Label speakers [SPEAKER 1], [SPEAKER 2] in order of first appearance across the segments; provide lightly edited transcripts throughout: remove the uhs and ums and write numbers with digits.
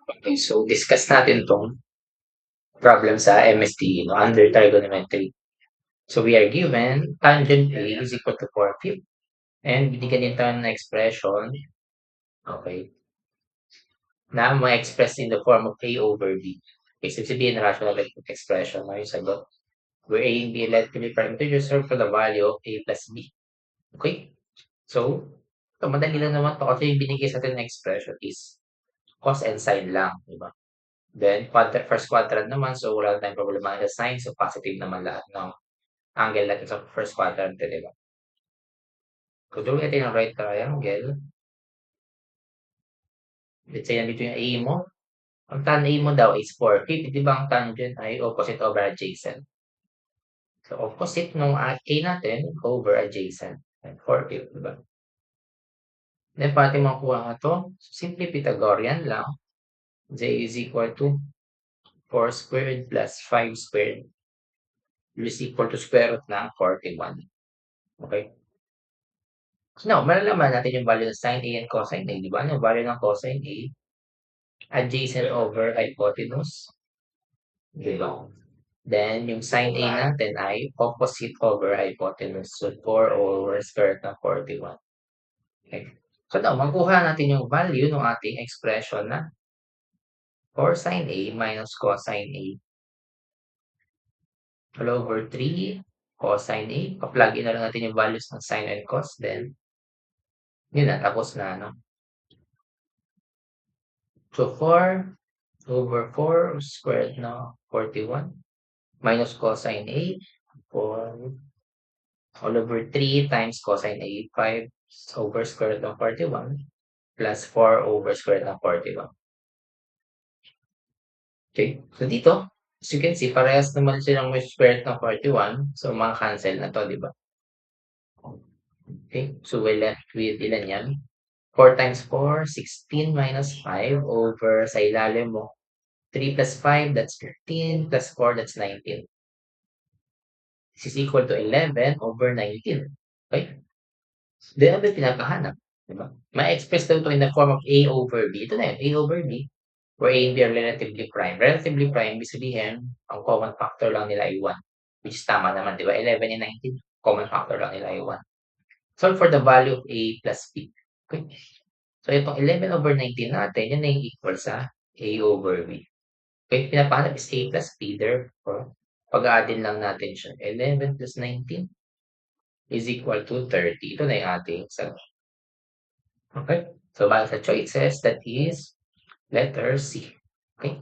[SPEAKER 1] Okay, so discuss natin 'tong problem sa MSTE 'no, under trigonometry. So we are given tangent A is equal to 4/5 and binigyan din tayo ng expression, okay, na ma-express in the form of A over B. Okay, so sabihin rational expression na yung sagot, where A and B relatively prime integers serve for the value of A plus B. Okay? So, ito madali lang naman 'to kasi yung binigay sa'tin na expression is cos and sine lang, 'di ba? Then first quadrant naman, so wala tayong problema sa sign, so positive naman lahat ng angle natin sa first quadrant, eh, 'di ba? Kung drawing natin ang right triangle, let's say nandito yung A mo, ang tan A mo daw is 4/5, 'di ba ang tangent ay opposite over adjacent. So opposite nung A natin over adjacent, 4/5, 'di ba? Then paano makuha nga 'to? Simple Pythagorean lang, J is equal to 4 squared plus 5 squared is equal to square root ng 41. Okay? Now, malalaman natin yung value ng sin A and cosine A, di ba? Ano yung value ng cosine A? Adjacent over hypotenuse, di ba? Then, yung sin A natin ay opposite over hypotenuse. So, 4 over square root ng 41. Okay. So, now, makuha natin yung value ng ating expression na 4 sin A minus cosine A all over 3 cosine A. Pa-plug in na lang natin yung values ng sin and cos. Then, yun na, tapos na, no? So, 4 over 4 squared na 41 minus cosine A 4 all over 3 times cosine A 5 over square root ng 41 plus 4 over square root ng 41. Okay, so dito, as you can see, parehas naman silang may square root ng 41. So, mga-cancel na to, di ba? Okay, so we're left with ilan yan? 4 times 4, 16 minus 5 over sa ilalim mo. 3 plus 5, that's 15, plus 4, that's 19. This is equal to 11 over 19. Okay? Then, ano pinapahanap? Diba? Ma-express daw ito in the form of A over B. Ito na yun, A over B, where A and B are relatively prime. Relatively prime, ibig sabihin, ang common factor lang nila ay 1. Which is tama naman, di ba? 11 and 19, common factor lang nila ay 1. Solve for the value of A plus B. Okay? So, itong 11 over 19 natin, yun na yung equal sa A over B. Okay? Pinapahanap is A plus B. Therefore, pag-aadin lang natin siya. 11 plus 19 is equal to 30. Ito na yung ating sagot. Okay? So, base sa choices, that is letter C. Okay?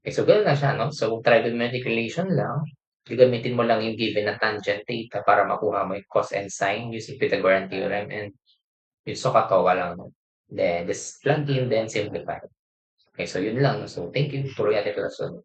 [SPEAKER 1] Okay, so gano'n lang siya, no? So, trigonometric relation lang. Gagamitin mo lang yung given na tangent theta para makuha mo yung cos and sine using Pythagorean theorem and yung SOHCAHTOA lang. No? Then, just plug in, then simplify. Okay, so yun lang. So, thank you. Tuloy natin ito sa sunod.